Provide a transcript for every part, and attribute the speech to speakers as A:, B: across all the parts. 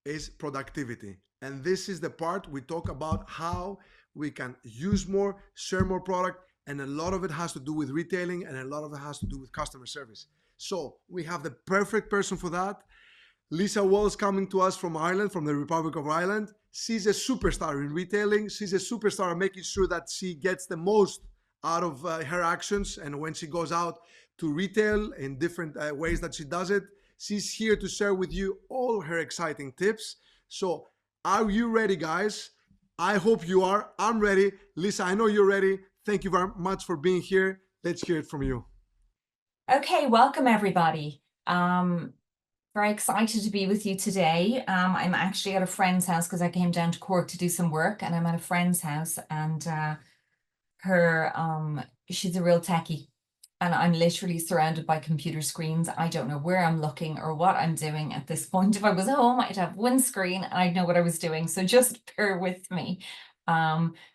A: is productivity. And this is the part we talk about how we can use more, share more product, and a lot of it has to do with retailing and a lot of it has to do with customer service. So we have the perfect person for that. Lisa Walsh coming to us from Ireland, from the Republic of Ireland. She's a superstar in retailing. She's a superstar making sure that she gets the most out of her actions. And when she goes out to retail in different ways that she does it, she's here to share with you all her exciting tips. So, are you ready, guys? I hope you are. I'm ready. Lisa, I know you're ready. Thank you very much for being here. Let's hear it from you.
B: Okay, welcome everybody. Very excited to be with you today. I'm actually at a friend's house because I came down to Cork to do some work, and I'm at a friend's house, and her she's a real techie, and I'm literally surrounded by computer screens. I don't know where I'm looking or what I'm doing at this point. If I was home, I'd have one screen and I'd know what I was doing. So just bear with me.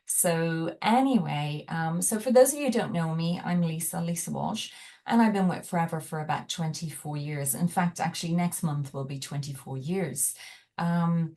B: So anyway, so for those of you who don't know me, I'm Lisa Walsh, and I've been with Forever for about 24 years. In fact, actually next month will be 24 years. Um,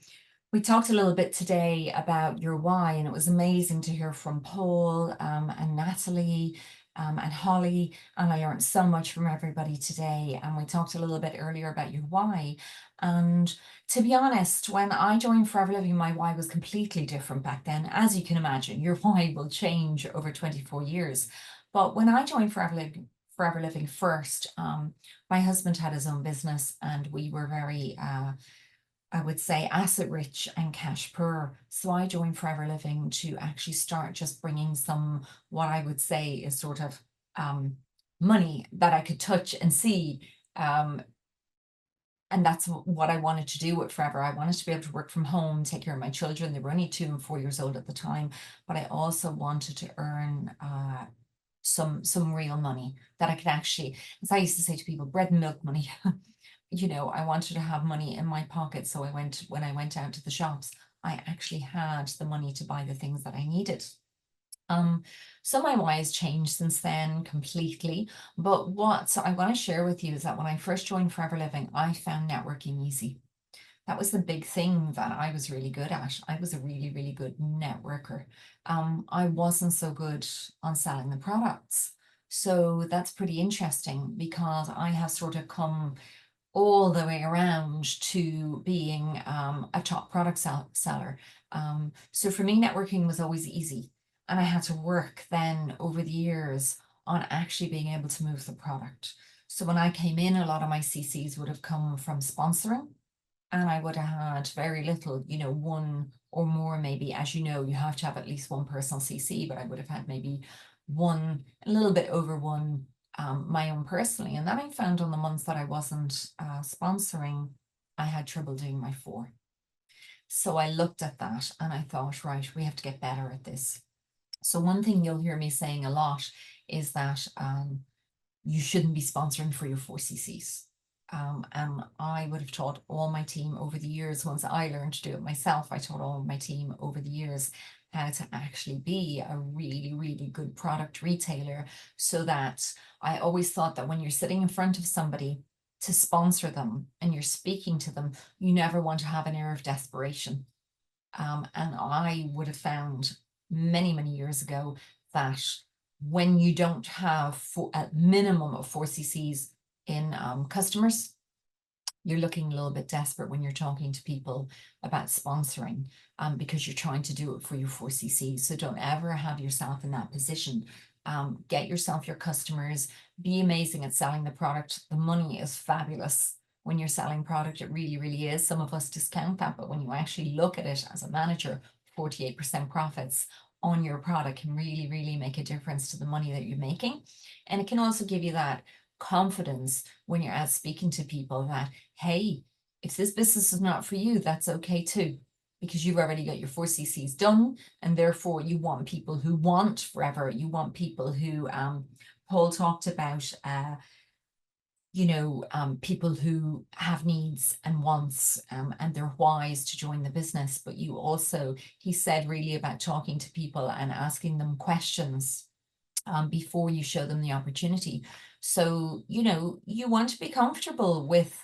B: we talked a little bit today about your why, and it was amazing to hear from Paul and Natalie and Holly, and I learned so much from everybody today. And we talked a little bit earlier about your why. And to be honest, when I joined Forever Living, my why was completely different back then. As you can imagine, your why will change over 24 years. But when I joined Forever Living first, my husband had his own business, and we were very I would say asset rich and cash poor. So I joined Forever Living to actually start just bringing some, what I would say is sort of um, money that I could touch and see. Um, and that's what I wanted to do with Forever. I wanted to be able to work from home, take care of my children. They were only 2 and 4 years old at the time, but I also wanted to earn some real money that I could actually, as I used to say to people, bread and milk money. I wanted to have money in my pocket. So when I went out to the shops, I actually had the money to buy the things that I needed. Um, so my why has changed since then completely. But what I want to share with you is that when I first joined Forever Living, I found networking easy. That was the big thing that I was really good at. I was a really, really good networker. I wasn't so good on selling the products. So that's pretty interesting because I have sort of come all the way around to being a top product seller. So for me, networking was always easy. And I had to work then over the years on actually being able to move the product. So when I came in, a lot of my CCs would have come from sponsoring, and I would have had very little, one or more, maybe. As you know, you have to have at least one personal CC, but I would have had maybe one, a little bit over one, my own personally. And then I found on the months that I wasn't sponsoring, I had trouble doing my four. So I looked at that and I thought, right, we have to get better at this. So one thing you'll hear me saying a lot is that you shouldn't be sponsoring for your 4CCs. And I would have taught all my team over the years. Once I learned to do it myself, I taught all of my team over the years how to actually be a really, really good product retailer. So that I always thought that when you're sitting in front of somebody to sponsor them and you're speaking to them, you never want to have an air of desperation. And I would have found many, many years ago that when you don't have a minimum of 4CCs in customers, you're looking a little bit desperate when you're talking to people about sponsoring, because you're trying to do it for your 4CCs. So don't ever have yourself in that position. Get yourself your customers, be amazing at selling the product. The money is fabulous when you're selling product. It really, really is. Some of us discount that, but when you actually look at it as a manager, 48% profits on your product can really, really make a difference to the money that you're making. And it can also give you that confidence when you're out speaking to people that, hey, if this business is not for you, that's okay too, because you've already got your 4CCs done, and therefore you want people who want Forever. You want people who Paul talked about, people who have needs and wants, and they're wise to join the business. But you also, he said, really about talking to people and asking them questions before you show them the opportunity. So, you want to be comfortable with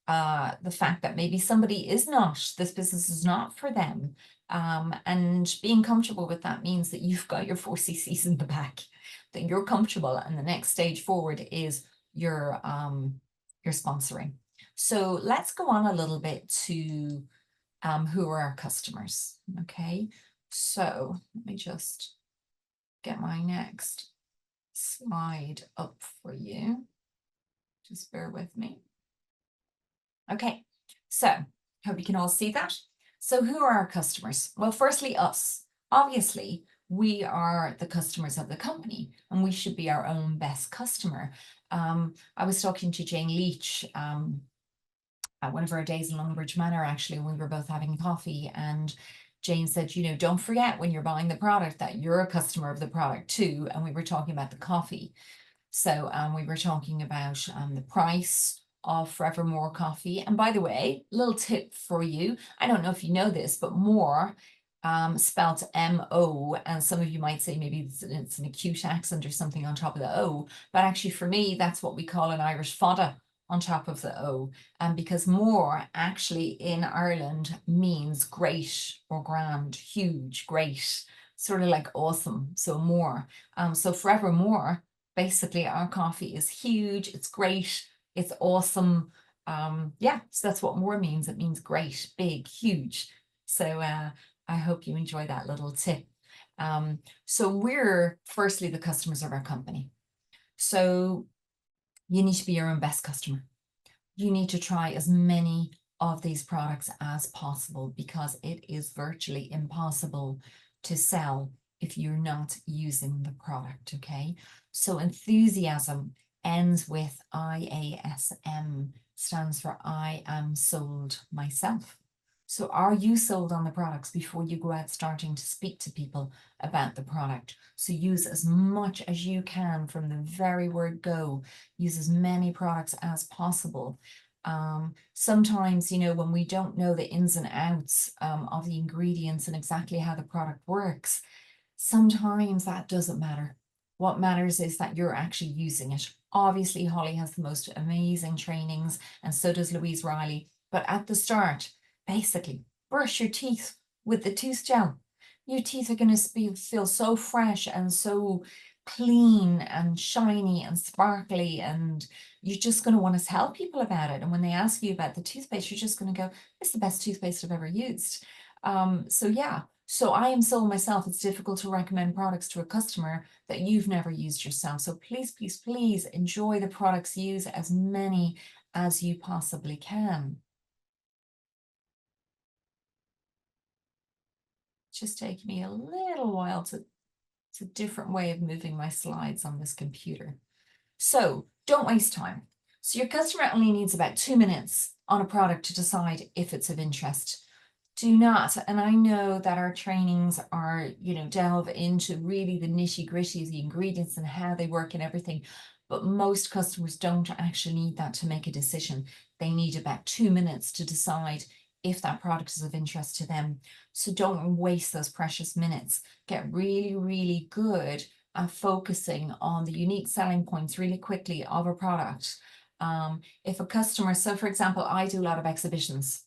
B: the fact that maybe this business is not for them. And being comfortable with that means that you've got your 4 cc's in the back, that you're comfortable, and the next stage forward is your sponsoring. So let's go on a little bit to who are our customers. Okay, so let me just get my next slide up for you. Just bear with me. Okay, so hope you can all see that. So who are our customers? Well, firstly, us. Obviously, we are the customers of the company, and we should be our own best customer. I was talking to Jane Leach at one of our days in Longbridge Manor, actually, when we were both having coffee, and Jane said, you know, don't forget when you're buying the product that you're a customer of the product too. And we were talking about the coffee. So we were talking about the price of Forevermore coffee. And by the way, little tip for you. I don't know if you know this, but more spelt M-O. And some of you might say maybe it's an acute accent or something on top of the O. But actually for me, that's what we call an Irish fodder on top of the O. And because more actually in Ireland means great or grand, huge, great, sort of like awesome. So more. So Forevermore, basically our coffee is huge, it's great, it's awesome. Yeah, so that's what more means. It means great, big, huge. So I hope you enjoy that little tip. So we're firstly the customers of our company. So you need to be your own best customer. You need to try as many of these products as possible, because it is virtually impossible to sell if you're not using the product, okay? So enthusiasm ends with IASM, stands for I am sold myself. So are you sold on the products before you go out starting to speak to people about the product? So use as much as you can from the very word go. Use as many products as possible. Sometimes, you know, when we don't know the ins and outs of the ingredients and exactly how the product works, sometimes that doesn't matter. What matters is that you're actually using it. Obviously, Holly has the most amazing trainings, and so does Louise Riley. But at the start, basically, brush your teeth with the tooth gel. Your teeth are going to feel so fresh and so clean and shiny and sparkly, and you're just going to want to tell people about it. And when they ask you about the toothpaste, you're just going to go, it's the best toothpaste I've ever used. So yeah, so I am sold myself. It's difficult to recommend products to a customer that you've never used yourself. So please, please, please enjoy the products, use as many as you possibly can. It's just taking me a little while it's a different way of moving my slides on this computer. So don't waste time. So your customer only needs about 2 minutes on a product to decide if it's of interest. Do not, and I know that our trainings are, you know, delve into really the nitty gritty of the ingredients and how they work and everything, but most customers don't actually need that to make a decision. They need about 2 minutes to decide if that product is of interest to them. So don't waste those precious minutes. Get really, really good at focusing on the unique selling points really quickly of a product. If a customer, so for example, I do a lot of exhibitions.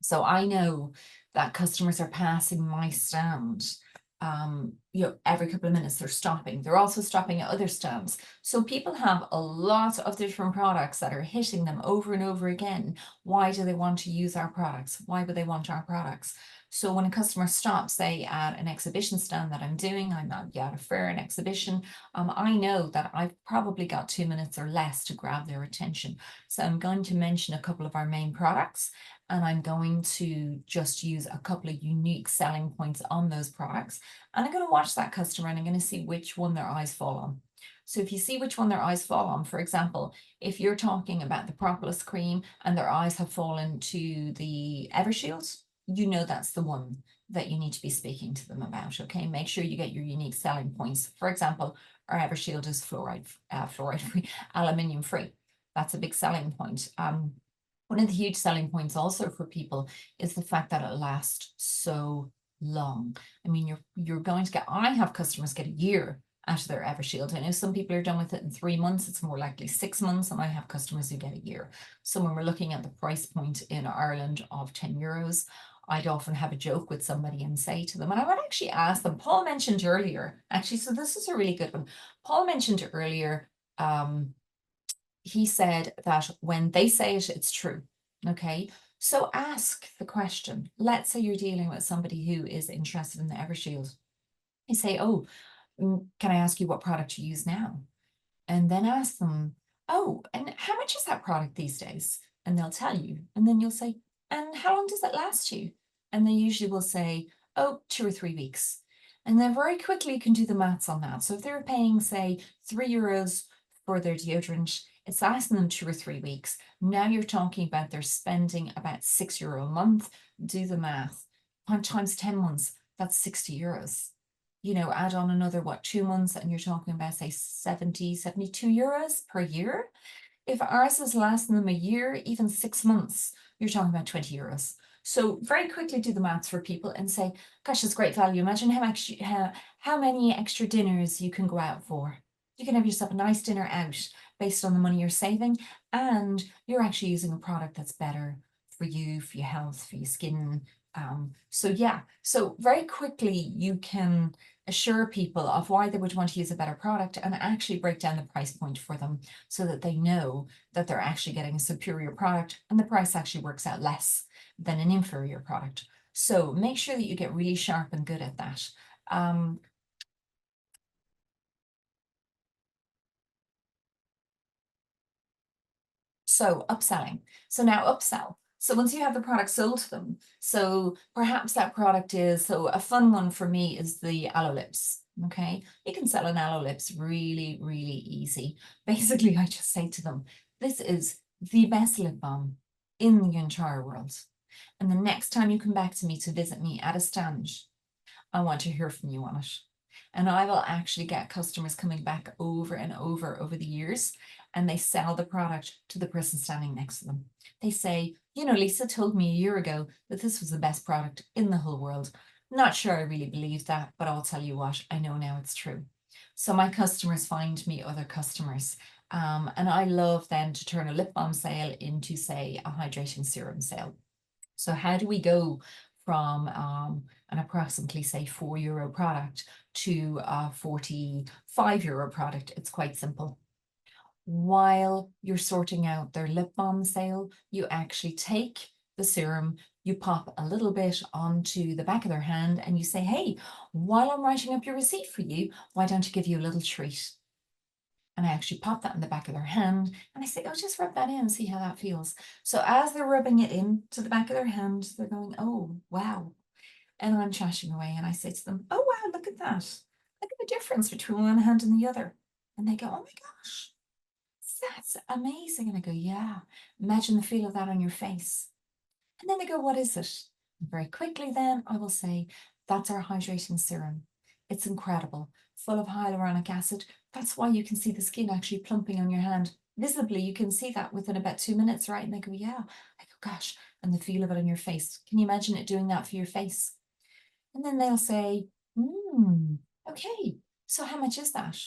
B: So I know that customers are passing my stand, you know, every couple of minutes they're stopping. They're also stopping at other stands. So people have a lot of different products that are hitting them over and over again. Why do they want to use our products? Why would they want our products? So when a customer stops, say at an exhibition stand that I'm doing, I'm at a fair, an exhibition, I know that I've probably got 2 minutes or less to grab their attention. So I'm going to mention a couple of our main products, and I'm going to just use a couple of unique selling points on those products. And I'm going to watch that customer and I'm going to see which one their eyes fall on. So if you see which one their eyes fall on, for example, if you're talking about the propolis cream and their eyes have fallen to the Evershield, you know that's the one that you need to be speaking to them about, okay? Make sure you get your unique selling points. For example, our Evershield is fluoride-free, aluminium-free. That's a big selling point. One of the huge selling points also for people is the fact that it lasts so long. I mean, you're going to get, I have customers get a year out of their Evershield. I know some people are done with it in 3 months. It's more likely 6 months, and I have customers who get a year. So when we're looking at the price point in Ireland of €10, I'd often have a joke with somebody and say to them, and I would actually ask them, Paul mentioned earlier, actually, so this is a really good one. Paul mentioned earlier, he said that when they say it, it's true. Okay. So ask the question. Let's say you're dealing with somebody who is interested in the Evershield. You say, oh, can I ask you what product you use now? And then ask them, oh, and how much is that product these days? And they'll tell you. And then you'll say, and how long does it last you? And they usually will say, oh, 2 or 3 weeks. And then very quickly you can do the maths on that. So if they're paying, say, €3 for their deodorant, it's lasting them 2 or 3 weeks. Now you're talking about they're spending about €6 a month. Do the math. Times 10 months, that's €60. Add on another, 2 months, and you're talking about, say, 70, €72 per year. If ours is lasting them a year, even 6 months, you're talking about €20. So very quickly do the maths for people and say, gosh, it's great value. Imagine how many extra dinners you can go out for. You can have yourself a nice dinner out based on the money you're saving, and you're actually using a product that's better for you, for your health, for your skin. So very quickly you can assure people of why they would want to use a better product and actually break down the price point for them so that they know that they're actually getting a superior product and the price actually works out less than an inferior product. So make sure that you get really sharp and good at that. So upselling. So now upsell. So once you have the product sold to them, so perhaps that product is, so a fun one for me is the aloe lips. Okay. You can sell an aloe lips really, really easy. Basically, I just say to them, this is the best lip balm in the entire world. And the next time you come back to me to visit me at a stand, I want to hear from you on it. And I will actually get customers coming back over and over the years, and they sell the product to the person standing next to them. They say, Lisa told me a year ago that this was the best product in the whole world. Not sure I really believe that, but I'll tell you what, I know now it's true. So my customers find me other customers. And I love then to turn a lip balm sale into, say, a hydration serum sale. So how do we go from an approximately, say, €4 product to a €45 product? It's quite simple. While you're sorting out their lip balm sale, you actually take the serum, you pop a little bit onto the back of their hand and you say, hey, while I'm writing up your receipt for you, why don't you give you a little treat? And I actually pop that in the back of their hand and I say, oh, just rub that in and see how that feels. So as they're rubbing it into the back of their hand, they're going, oh, wow. And I'm chatting away and I say to them, oh, wow, look at that. Look at the difference between one hand and the other. And they go, oh my gosh, that's amazing. And I go, yeah, imagine the feel of that on your face. And then they go, what is it? And very quickly then I will say, that's our hydrating serum. It's incredible, full of hyaluronic acid. That's why you can see the skin actually plumping on your hand. Visibly, you can see that within about 2 minutes, right? And they go, yeah. I go, gosh, and the feel of it on your face. Can you imagine it doing that for your face? And then they'll say, okay, so how much is that?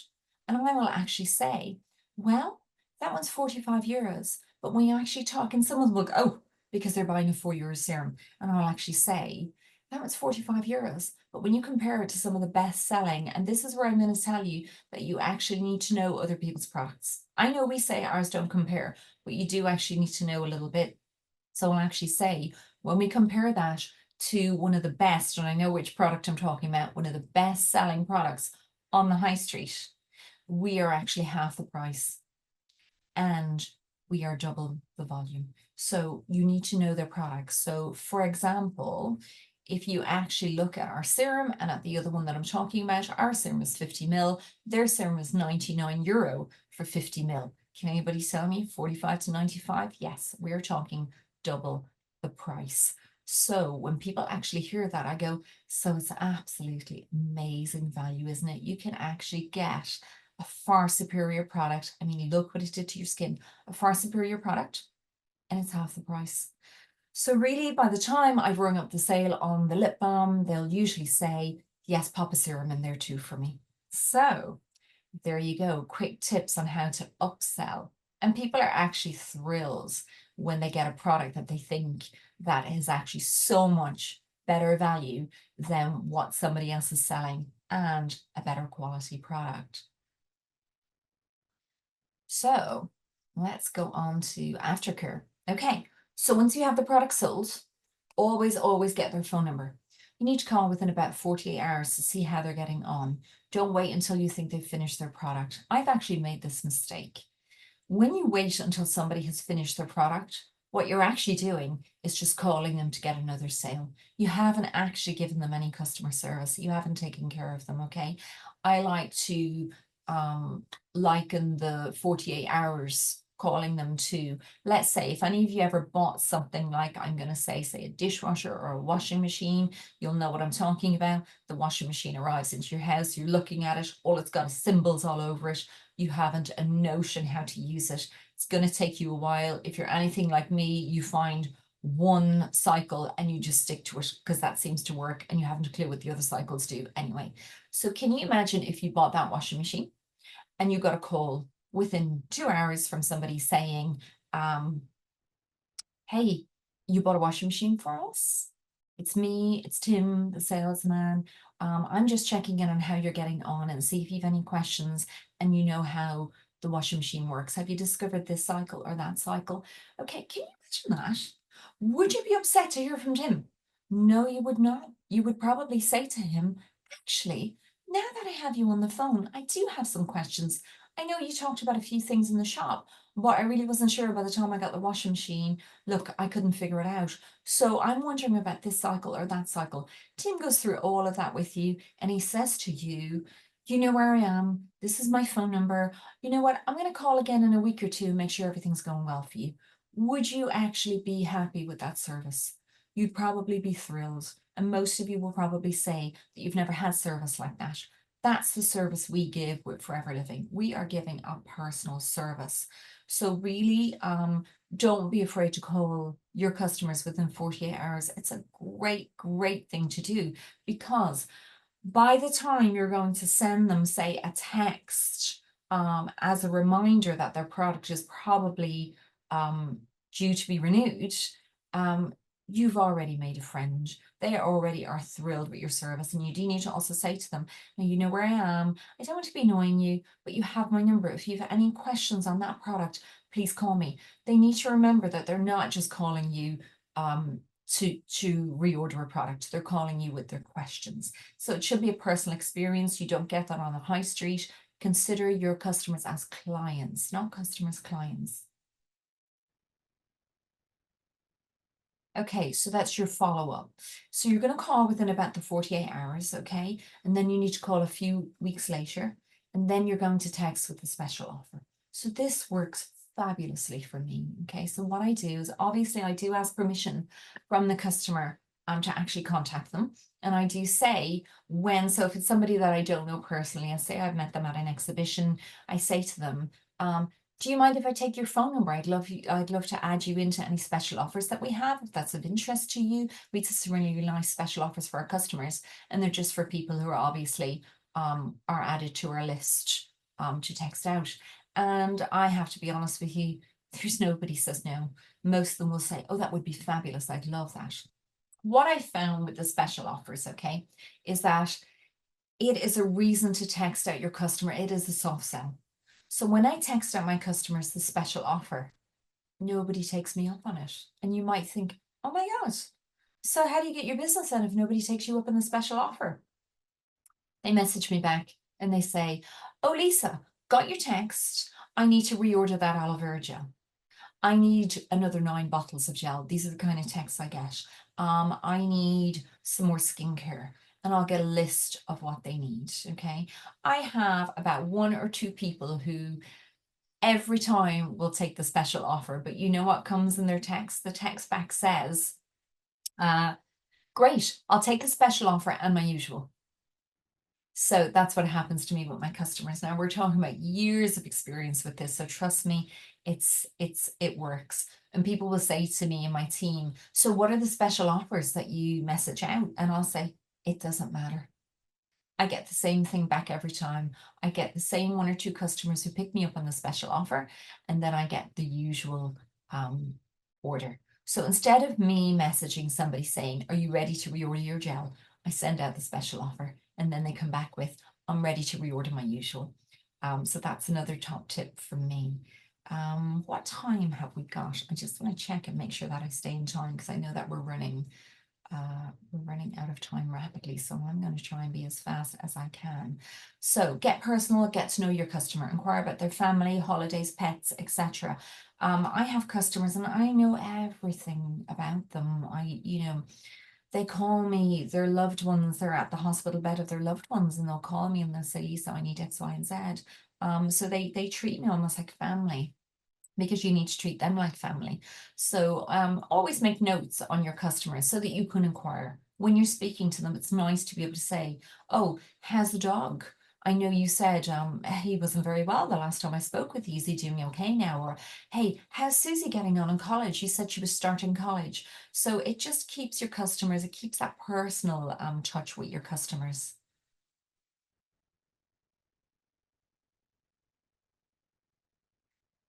B: And I will actually say, well, that one's €45. But when you actually talk, and someone will go, oh, because they're buying a €4 serum. And I'll actually say, that one's €45. But when you compare it to some of the best selling, and this is where I'm going to tell you that you actually need to know other people's products. I know we say ours don't compare, but you do actually need to know a little bit. So I'll actually say, when we compare that to one of the best, and I know which product I'm talking about, one of the best selling products on the high street, we are actually half the price and we are double the volume. So you need to know their products. So for example, if you actually look at our serum and at the other one that I'm talking about, our serum is 50ml, their serum is €99 for 50ml. Can anybody tell me 45 to 95? Yes, we're talking double the price. So when people actually hear that, I go, so it's absolutely amazing value, isn't it? You can actually get a far superior product. I mean, look what it did to your skin, a far superior product, and it's half the price. So really, by the time I've rung up the sale on the lip balm, they'll usually say, yes, pop a serum in there too for me. So there you go. Quick tips on how to upsell. And people are actually thrilled when they get a product that they think that is actually so much better value than what somebody else is selling and a better quality product. So let's go on to aftercare. Okay, so once you have the product sold, always get their phone number. You need to call within about 48 hours to see how they're getting on. Don't wait until you think they've finished their product. I've actually made this mistake. When you wait until somebody has finished their product, what you're actually doing is just calling them to get another sale. You haven't actually given them any customer service. You haven't taken care of them, okay? I like to liken the 48 hours calling them to, let's say, if any of you ever bought something like, I'm going to say a dishwasher or a washing machine, you'll know what I'm talking about. The washing machine arrives into your house, you're looking at it, all it's got is symbols all over it. You haven't a notion how to use it. It's going to take you a while. If you're anything like me, you find one cycle and you just stick to it because that seems to work and you haven't a clue what the other cycles do anyway. So can you imagine if you bought that washing machine and you got a call within 2 hours from somebody saying, hey, you bought a washing machine for us? It's me, it's Tim, the salesman. I'm just checking in on how you're getting on and see if you have any questions and you know how the washing machine works. Have you discovered this cycle or that cycle? Okay, can you imagine that? Would you be upset to hear from Tim? No, you would not. You would probably say to him, actually, now that I have you on the phone, I do have some questions. I know you talked about a few things in the shop, but I really wasn't sure by the time I got the washing machine. Look, I couldn't figure it out. So I'm wondering about this cycle or that cycle. Tim goes through all of that with you and he says to you, you know where I am. This is my phone number. You know what? I'm going to call again in a week or two and make sure everything's going well for you. Would you actually be happy with that service? You'd probably be thrilled. And most of you will probably say that you've never had service like that. That's the service we give with Forever Living. We are giving a personal service. So really, don't be afraid to call your customers within 48 hours. It's a great thing to do because by the time you're going to send them, say, a text as a reminder that their product is probably due to be renewed, you've already made a friend. They already are thrilled with your service. And you do need to also say to them, now you know where I am. I don't want to be annoying you, but you have my number. If you have any questions on that product, please call me. They need to remember that they're not just calling you to reorder a product. They're calling you with their questions. So it should be a personal experience. You don't get that on the high street. Consider your customers as clients, not customers, clients. Okay, so that's your follow-up. So you're going to call within about the 48 hours, okay? And then you need to call a few weeks later, and then you're going to text with a special offer. So this works fabulously for me, okay? So what I do is obviously I do ask permission from the customer to actually contact them. And I do say when, so if it's somebody that I don't know personally, I say I've met them at an exhibition, I say to them, do you mind if I take your phone number? I'd love to add you into any special offers that we have, if that's of interest to you. We have some really nice special offers for our customers, and they're just for people who are obviously are added to our list to text out. And I have to be honest with you, there's nobody says no. Most of them will say, oh, that would be fabulous. I'd love that. What I found with the special offers, okay, is that it is a reason to text out your customer. It is a soft sell. So when I text out my customers the special offer, nobody takes me up on it. And you might think, oh my God, so how do you get your business then if nobody takes you up on the special offer? They message me back and they say, oh, Lisa, got your text. I need to reorder that aloe vera gel. I need another 9 bottles of gel. These are the kind of texts I get. I need some more skincare. And I'll get a list of what they need, okay? I have about 1 or 2 people who every time will take the special offer, but you know what comes in their text? The text back says, great, I'll take the special offer and my usual. So that's what happens to me with my customers. Now we're talking about years of experience with this. So trust me, it works. And people will say to me and my team, so what are the special offers that you message out? And I'll say, it doesn't matter. I get the same thing back every time. I get the same one or two customers who pick me up on the special offer, and then I get the usual order. So instead of me messaging somebody saying, are you ready to reorder your gel? I send out the special offer, and then they come back with, I'm ready to reorder my usual. So that's another top tip from me. What time have we got? I just want to check and make sure that I stay in time, because I know that we're running out of time rapidly, so I'm going to try and be as fast as I can. So get personal, get to know your customer, inquire about their family, holidays, pets, etc. I have customers and I know everything about them. They call me, their loved ones, they're at the hospital bed of their loved ones, and they'll call me and they'll say, Lisa, I need X, Y, and Z. So they treat me almost like family, because you need to treat them like family. So always make notes on your customers so that you can inquire. When you're speaking to them, it's nice to be able to say, oh, how's the dog? I know you said he wasn't very well the last time I spoke with you. Is he doing okay now? Or, hey, how's Susie getting on in college? You said she was starting college. So it just keeps your customers, it keeps that personal touch with your customers.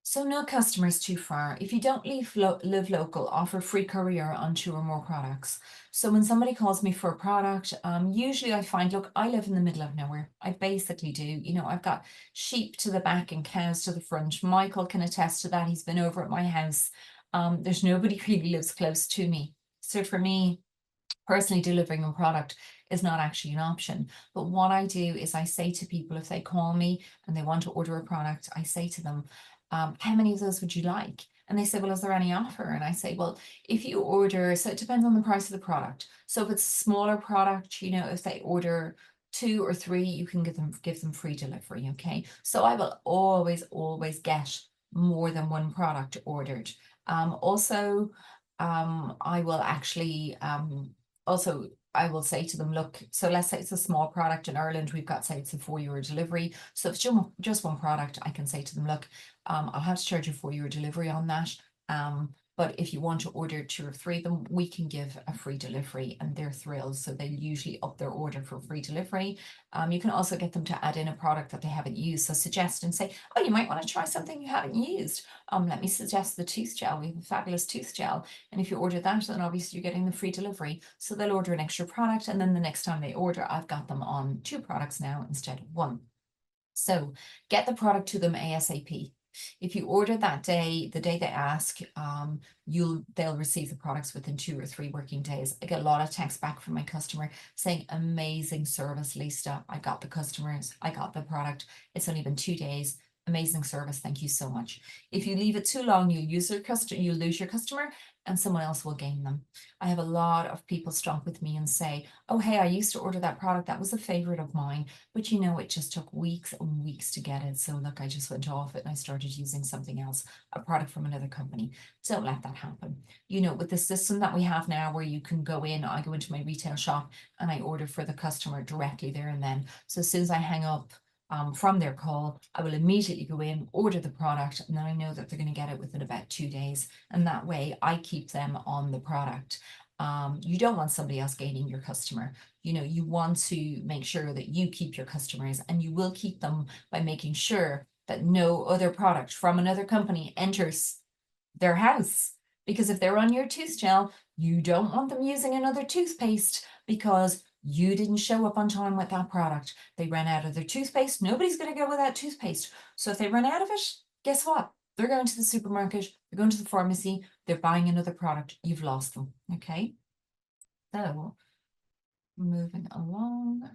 B: So no customers too far. If you don't live local, offer free courier on 2 or more products. So when somebody calls me for a product, usually I find, look, I live in the middle of nowhere. I basically do. I've got sheep to the back and cows to the front. Michael can attest to that. He's been over at my house. There's nobody really lives close to me. So for me, personally delivering a product is not actually an option. But what I do is I say to people, if they call me and they want to order a product, I say to them, how many of those would you like? And they say, well, is there any offer? And I say, well, if you order, so it depends on the price of the product. So if it's a smaller product, if they order 2 or 3, you can give them free delivery. Okay. So I will always get more than one product ordered. Also, I will actually also, I will say to them, look, so let's say it's a small product in Ireland, we've got, say it's a €4 delivery. So if it's just one product, I can say to them, look, I'll have to charge you €4 delivery on that. But if you want to order 2 or 3 of them, we can give a free delivery, and they're thrilled. So they usually up their order for free delivery. You can also get them to add in a product that they haven't used. So suggest and say, oh, you might want to try something you haven't used. Let me suggest the tooth gel. We have a fabulous tooth gel. And if you order that, then obviously you're getting the free delivery. So they'll order an extra product. And then the next time they order, I've got them on 2 products now instead of 1. So get the product to them ASAP. If you order that day, the day they ask, they'll receive the products within 2 or 3 working days. I get a lot of texts back from my customer saying, amazing service, Lisa. I got the customers, I got the product. It's only been 2 days. Amazing service. Thank you so much. If you leave it too long, you'll lose your customer, and someone else will gain them. I have a lot of people stop with me and say, oh, hey, I used to order that product. That was a favorite of mine. But it just took weeks and weeks to get it. So look, I just went off it and I started using something else, a product from another company. Don't let that happen. With the system that we have now, where you can go in, I go into my retail shop and I order for the customer directly there and then. So as soon as I hang up from their call, I will immediately go in, order the product, and then I know that they're going to get it within about 2 days. And that way I keep them on the product. You don't want somebody else gaining your customer. You want to make sure that you keep your customers, and you will keep them by making sure that no other product from another company enters their house. Because if they're on your tooth gel, you don't want them using another toothpaste because you didn't show up on time with that product. They ran out of their toothpaste. Nobody's going to go with that toothpaste. So if they run out of it, guess what? They're going to the supermarket, they're going to the pharmacy, they're buying another product. You've lost them. Okay. So moving along.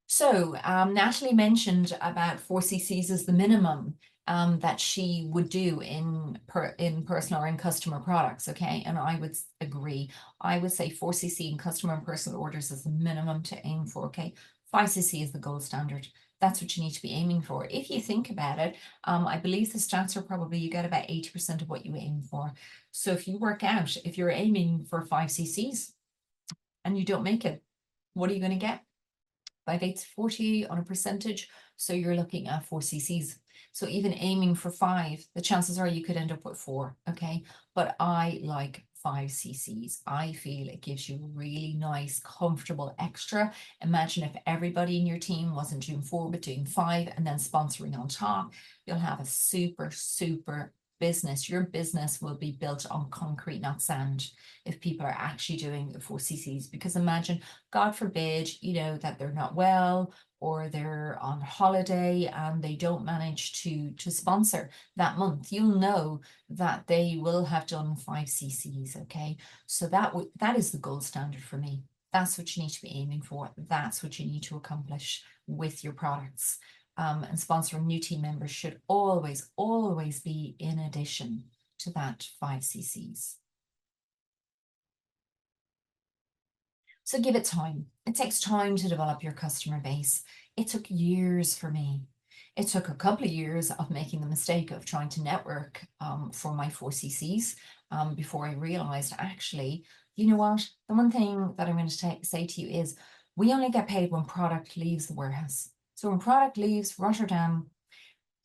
B: So Natalie mentioned about 4 cc's as the minimum that she would do in personal or in customer products. Okay, and I would agree. I would say 4 cc in customer and personal orders is the minimum to aim for. Okay, 5 cc is the gold standard. That's what you need to be aiming for. If you think about it, I believe the stats are probably you get about 80% of what you aim for. So if you work out, if you're aiming for 5 cc's and you don't make it, what are you going to get? 5/8 40 on a percentage. So you're looking at 4 cc's. So even aiming for 5, the chances are you could end up with 4. Okay. But I like 5 cc's. I feel it gives you really nice, comfortable extra. Imagine if everybody in your team wasn't doing 4, but doing 5 and then sponsoring on top. You'll have a super, super business. Your business will be built on concrete, not sand, if people are actually doing the 4 cc's. Because imagine, God forbid, that they're not well, or they're on holiday and they don't manage to sponsor that month. You'll know that they will have done 5 cc's. Okay, so that is the gold standard for me. That's what you need to be aiming for. That's what you need to accomplish with your products. And sponsoring new team members should always, always be in addition to that 5 cc's. So give it time. It takes time to develop your customer base. It took years for me. It took a couple of years of making the mistake of trying to network for my 4 cc's before I realized, actually, you know what? The one thing that I'm going to say to you is, we only get paid when product leaves the warehouse. So when product leaves Rotterdam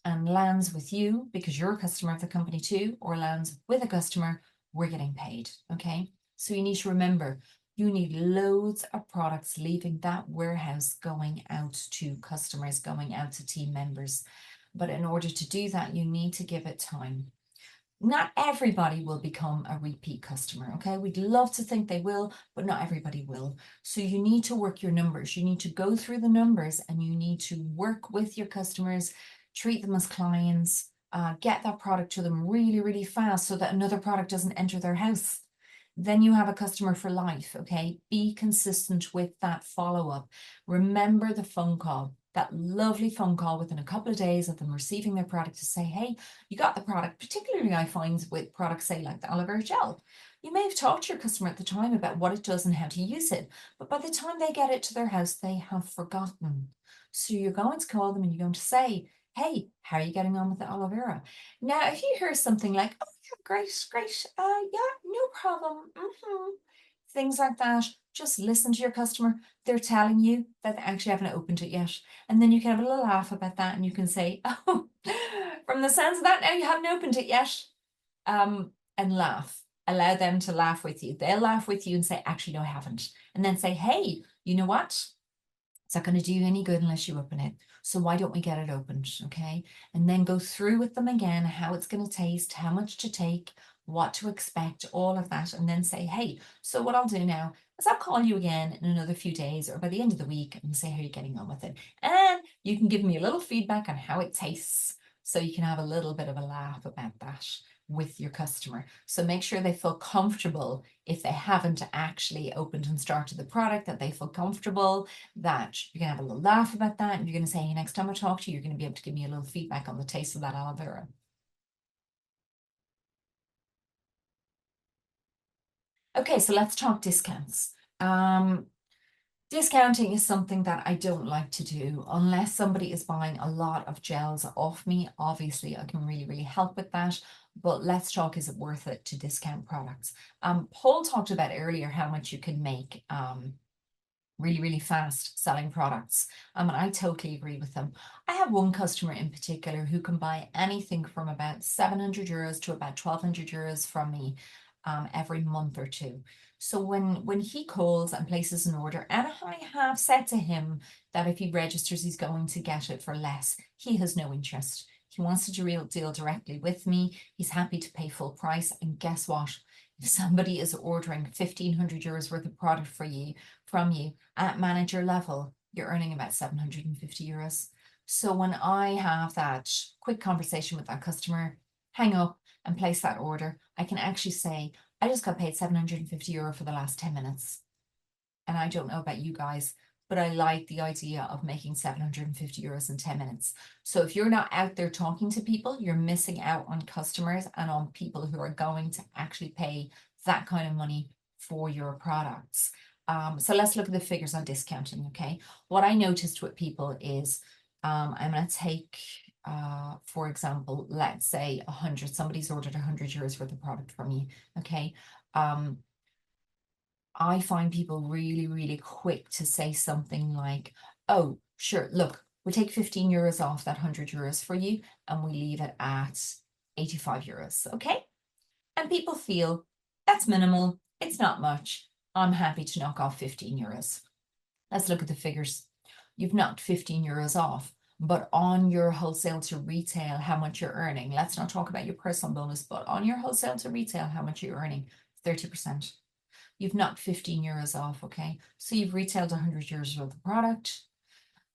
B: and lands with you, because you're a customer of the company too, or lands with a customer, we're getting paid. Okay. So you need to remember, you need loads of products leaving that warehouse, going out to customers, going out to team members. But in order to do that, you need to give it time. Not everybody will become a repeat customer. Okay. We'd love to think they will, but not everybody will. So you need to work your numbers. You need to go through the numbers and you need to work with your customers, treat them as clients, get that product to them really, really fast so that another product doesn't enter their house. Then you have a customer for life. Okay. Be consistent with that follow-up. Remember the phone call, that lovely phone call within a couple of days of them receiving their product, to say, hey, you got the product. Particularly I find with products, say like the aloe vera gel, you may have talked to your customer at the time about what it does and how to use it, but by the time they get it to their house, they have forgotten. So you're going to call them and you're going to say, hey, how are you getting on with the aloe vera? Now, if you hear something like, oh, yeah, great, great, yeah, no problem, things like that, just listen to your customer. They're telling you that they actually haven't opened it yet. And then you can have a little laugh about that and you can say, oh, from the sounds of that, now you haven't opened it yet. And laugh. Allow them to laugh with you. They'll laugh with you and say, actually, no, I haven't. And then say, hey, you know what? It's not going to do you any good unless you open it. So why don't we get it opened? Okay. And then go through with them again, how it's going to taste, how much to take, what to expect, all of that. And then say, hey, so what I'll do now is I'll call you again in another few days or by the end of the week and say how you're getting on with it. And you can give me a little feedback on how it tastes. So you can have a little bit of a laugh about that with your customer. So make sure they feel comfortable if they haven't actually opened and started the product, that they feel comfortable, that you're going to have a little laugh about that. And you're going to say, hey, next time I talk to you, you're going to be able to give me a little feedback on the taste of that aloe vera. Okay, so let's talk discounts. Discounting is something that I don't like to do unless somebody is buying a lot of gels off me. Obviously, I can really, really help with that. But let's talk, is it worth it to discount products? Paul talked about earlier how much you can make really, really fast selling products. And I totally agree with them. I have one customer in particular who can buy anything from about 700 euros to about 1200 euros from me every month or two. So when he calls and places an order, and I have said to him that if he registers, he's going to get it for less, he has no interest. He wants to deal directly with me. He's happy to pay full price. And guess what? If somebody is ordering 1500 euros worth of product from you at manager level, you're earning about 750 euros. So when I have that quick conversation with that customer, hang up and place that order, I can actually say, I just got paid 750 euro for the last 10 minutes. And I don't know about you guys, but I like the idea of making 750 euros in 10 minutes. So if you're not out there talking to people, you're missing out on customers and on people who are going to actually pay that kind of money for your products. So let's look at the figures on discounting. Okay. What I noticed with people is, I'm going to take, for example, let's say 100, somebody's ordered 100 euros worth of product from you. Okay. I find people really, really quick to say something like, oh, sure, look, we take 15 euros off that 100 euros for you and we leave it at 85 euros. Okay. And people feel That's minimal. It's not much. I'm happy to knock off 15 euros. Let's look at the figures. You've knocked 15 euros off, but on your wholesale to retail, how much you're earning. Let's not talk about your personal bonus, but on your wholesale to retail, how much you're earning. 30%. You've knocked 15 euros off, okay? So you've retailed 100 euros worth of product.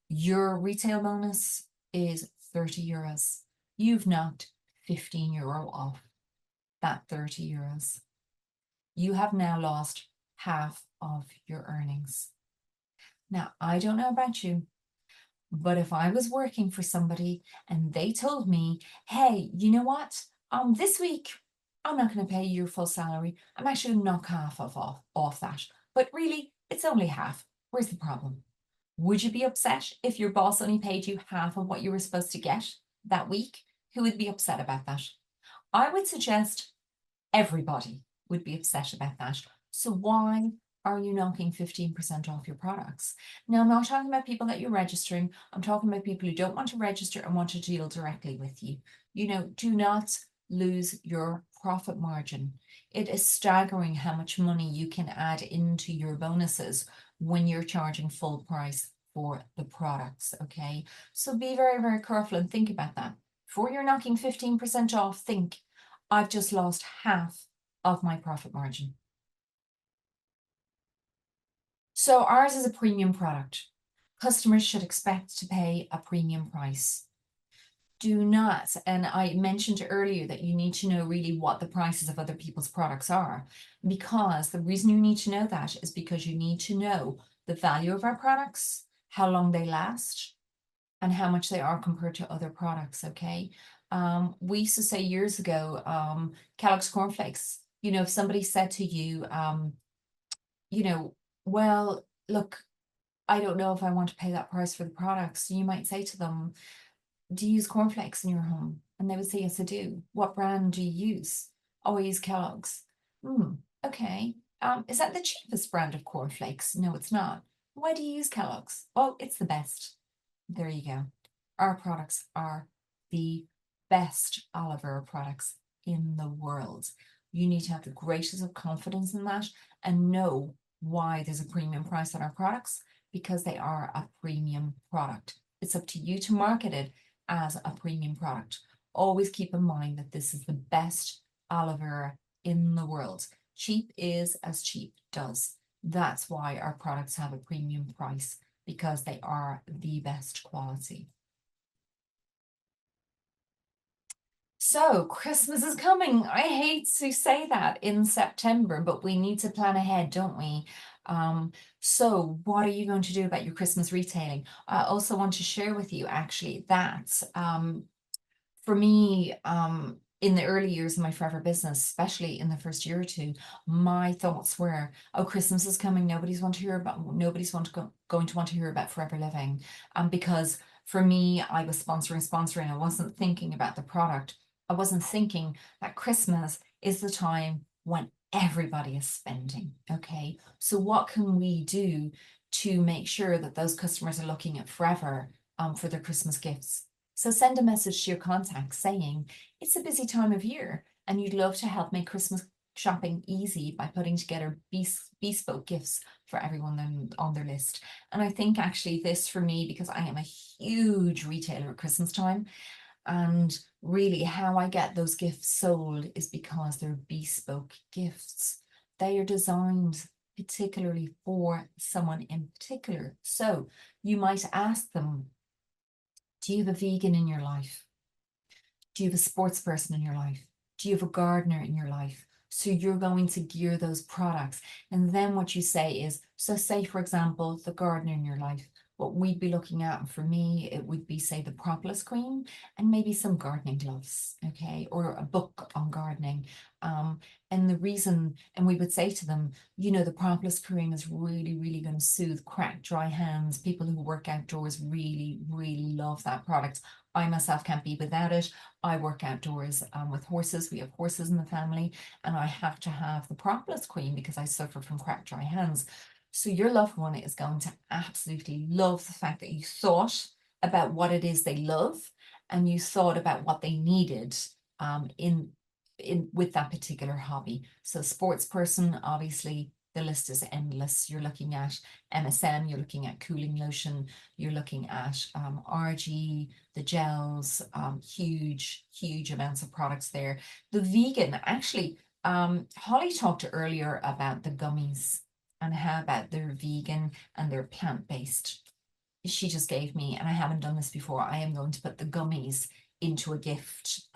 B: Your retail bonus is 30 euros. You've knocked 15 euro off that 30 euros. You have now lost half of your earnings. Now, I don't know about you, but if I was working for somebody and they told me, hey, you know what? This week, I'm not going to pay you your full salary. I'm actually going to knock half off that. But really, it's only half. Where's the problem? Would you be upset if your boss only paid you half of what you were supposed to get that week? Who would be upset about that? I would suggest everybody would be upset about that. So why are you knocking 15% off your products? Now, I'm not talking about people that you're registering. I'm talking about people who don't want to register and want to deal directly with you. You know, do not lose your profit margin. It is staggering how much money you can add into your bonuses when you're charging full price for the products, okay? So be very, very careful and think about that. Before you're knocking 15% off, think, I've just lost half of my profit margin. So ours is a premium product. Customers should expect to pay a premium price. Do not, and I mentioned earlier that you need to know really what the prices of other people's products are, because the reason you need to know that is because you need to know the value of our products, how long they last, and how much they are compared to other products, okay? We used to say years ago, Kellogg's cornflakes, you know, if somebody said to you, you know, well, look, I don't know if I want to pay that price for the products. You might say to them, do you use cornflakes in your home? And they would say, yes, I do. What brand do you use? Oh, I use Kellogg's. Hmm, okay. Is that the cheapest brand of cornflakes? No, it's not. Why do you use Kellogg's? Well, it's the best. There you go. Our products are the best olive oil products in the world. You need to have the greatest of confidence in that and know why there's a premium price on our products, because they are a premium product. It's up to you to market it as a premium product. Always keep in mind that this is the best olive oil in the world. Cheap is as cheap does. That's why our products have a premium price, because they are the best quality. So Christmas is coming. I hate to say that in September, but we need to plan ahead, don't we? So what are you going to do about your Christmas retailing? I also want to share with you actually that for me, in the early years of my forever business, especially in the first year or two, my thoughts were, oh, Christmas is coming. Nobody's going to want to hear about forever living. Because for me, I was sponsoring. I wasn't thinking about the product. I wasn't thinking that Christmas is the time when everybody is spending. Okay. So what can we do to make sure that those customers are looking at forever for their Christmas gifts? So send a message to your contacts saying it's a busy time of year and you'd love to help make Christmas shopping easy by putting together bespoke gifts for everyone on their list. And I think actually this for me, because I am a huge retailer at Christmas time, and really how I get those gifts sold is because they're bespoke gifts. They are designed particularly for someone in particular. So you might ask them, do you have a vegan in your life? Do you have a sports person in your life? Do you have a gardener in your life? So you're going to gear those products. And then what you say is, so say, for example, the gardener in your life, what we'd be looking at, for me, it would be, say, the propolis cream and maybe some gardening gloves, okay, or a book on gardening. And the reason, and we would say to them, you know, the propolis cream is really, really going to soothe cracked, dry hands. People who work outdoors really, really love that product. I myself can't be without it. I work outdoors with horses. We have horses in the family, and I have to have the propolis cream because I suffer from cracked, dry hands. So your loved one is going to absolutely love the fact that you thought about what it is they love and you thought about what they needed in with that particular hobby. So sports person, obviously the list is endless. You're looking at MSM, you're looking at cooling lotion, you're looking at RG, the gels, huge amounts of products there. The vegan, actually, Holly talked earlier about the gummies and how about they're vegan and they're plant-based. She just gave me, and I haven't done this before, I am going to put the gummies into a gift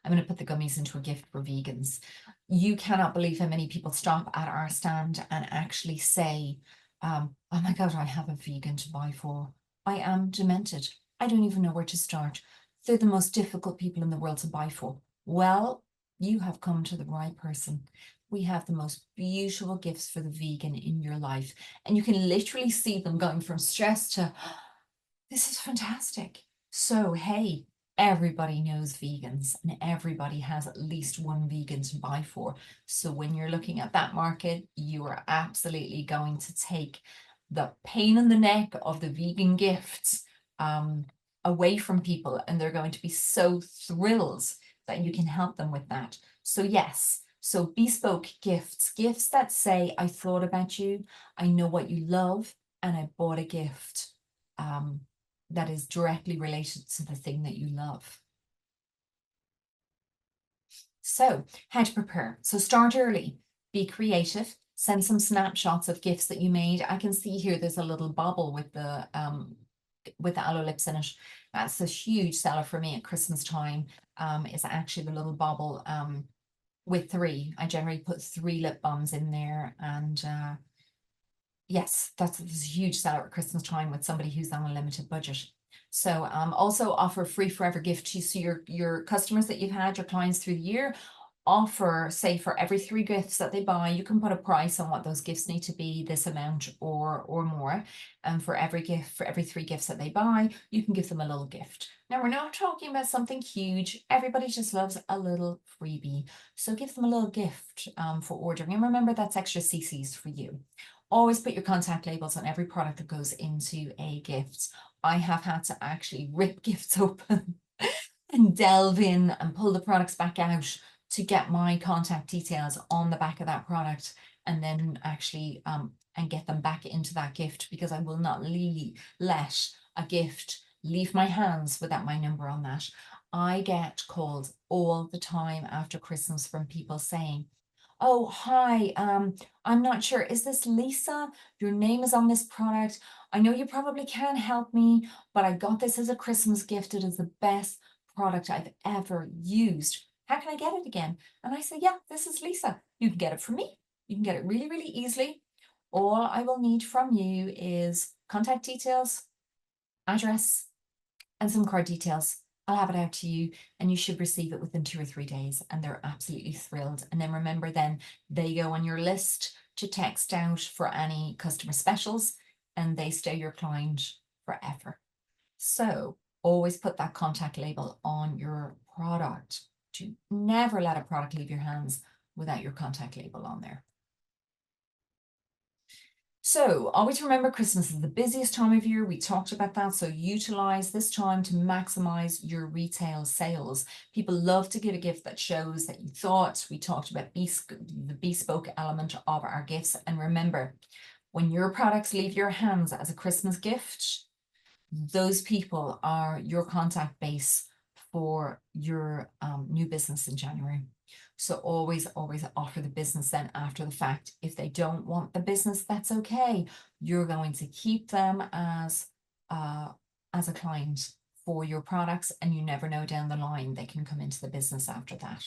B: I'm going to put the gummies into a gift for vegans. You cannot believe how many people stop at our stand and actually say, oh my God, I have a vegan to buy for. I am demented. I don't even know where to start. They're the most difficult people in the world to buy for. Well, you have come to the right person. We have the most beautiful gifts for the vegan in your life. And you can literally see them going from stress to, this is fantastic. So, hey, everybody knows vegans and everybody has at least one vegan to buy for. So when you're looking at that market, you are absolutely going to take the pain in the neck of the vegan gifts away from people, and they're going to be so thrilled that you can help them with that. So yes, so bespoke gifts, gifts that say, I thought about you, I know what you love, and I bought a gift. That is directly related to the thing that you love. So, how to prepare? So, start early, be creative, send some snapshots of gifts that you made. I can see here there's a little bauble with the aloe lips in it. That's a huge seller for me at Christmas time. It's actually the little bauble with three. I generally put 3 lip balms in there, and yes, that's a huge seller at Christmas time with somebody who's on a limited budget. So also offer free forever gift to so your customers that you've had, your clients through the year, offer, say, for every 3 gifts that they buy, you can put a price on what those gifts need to be, this amount or more. And for every gift, for every 3 gifts that they buy, you can give them a little gift. Now, we're not talking about something huge. Everybody just loves a little freebie. So give them a little gift for ordering. And remember, that's extra CCs for you. Always put your contact labels on every product that goes into a gift. I have had to actually rip gifts open and delve in and pull the products back out to get my contact details on the back of that product, and then actually and get them back into that gift, because I will not let a gift leave my hands without my number on that. I get calls all the time after Christmas from people saying, oh, hi, I'm not sure. Is this Lisa? Your name is on this product. I know you probably can't help me, but I got this as a Christmas gift. It is the best product I've ever used. How can I get it again? And I say, yeah, this is Lisa. You can get it from me. You can get it really, really easily. All I will need from you is contact details, address, and some card details. I'll have it out to you, and you should receive it within 2 or 3 days, and they're absolutely thrilled. And then remember, then they go on your list to text out for any customer specials, and they stay your client forever. So always put that contact label on your product. To never let a product leave your hands without your contact label on there. So always remember, Christmas is the busiest time of year. We talked about that. So utilize this time to maximize your retail sales. People love to give a gift that shows that you thought. We talked about the bespoke element of our gifts. And remember, when your products leave your hands as a Christmas gift, those people are your contact base for your new business in January. So always offer the business then after the fact. If they don't want the business, that's okay. You're going to keep them as a client for your products, and you never know, down the line they can come into the business after that.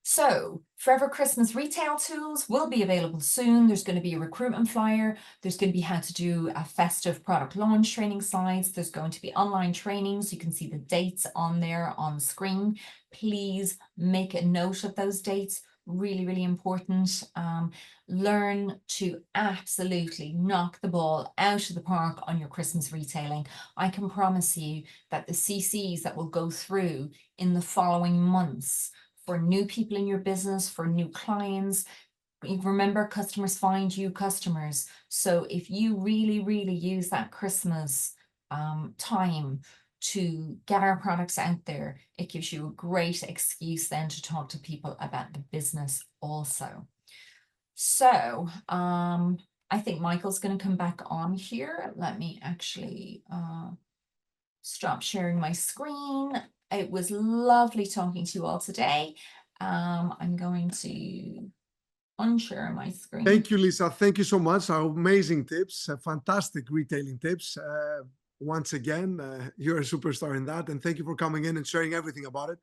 B: So Forever Christmas retail tools will be available soon. There's going to be a recruitment flyer. There's going to be how to do a festive product launch training slides. There's going to be online trainings. You can see the dates on there on screen. Please make a note of those dates. Really, really important. Learn to absolutely knock the ball out of the park on your Christmas retailing. I can promise you that the CCs that will go through in the following months for new people in your business, for new clients. Remember, customers find you customers. So if you really, really use that Christmas time to get our products out there. It gives you a great excuse then to talk to people about the business also. So I think Michael's going to come back on here. Let me actually stop sharing my screen. It was lovely talking to you all today. I'm going to unshare my screen.
A: Thank you, Lisa. Thank you so much. Amazing tips, fantastic retailing tips. Once again, you're a superstar in that. And thank you for coming in and sharing everything about it.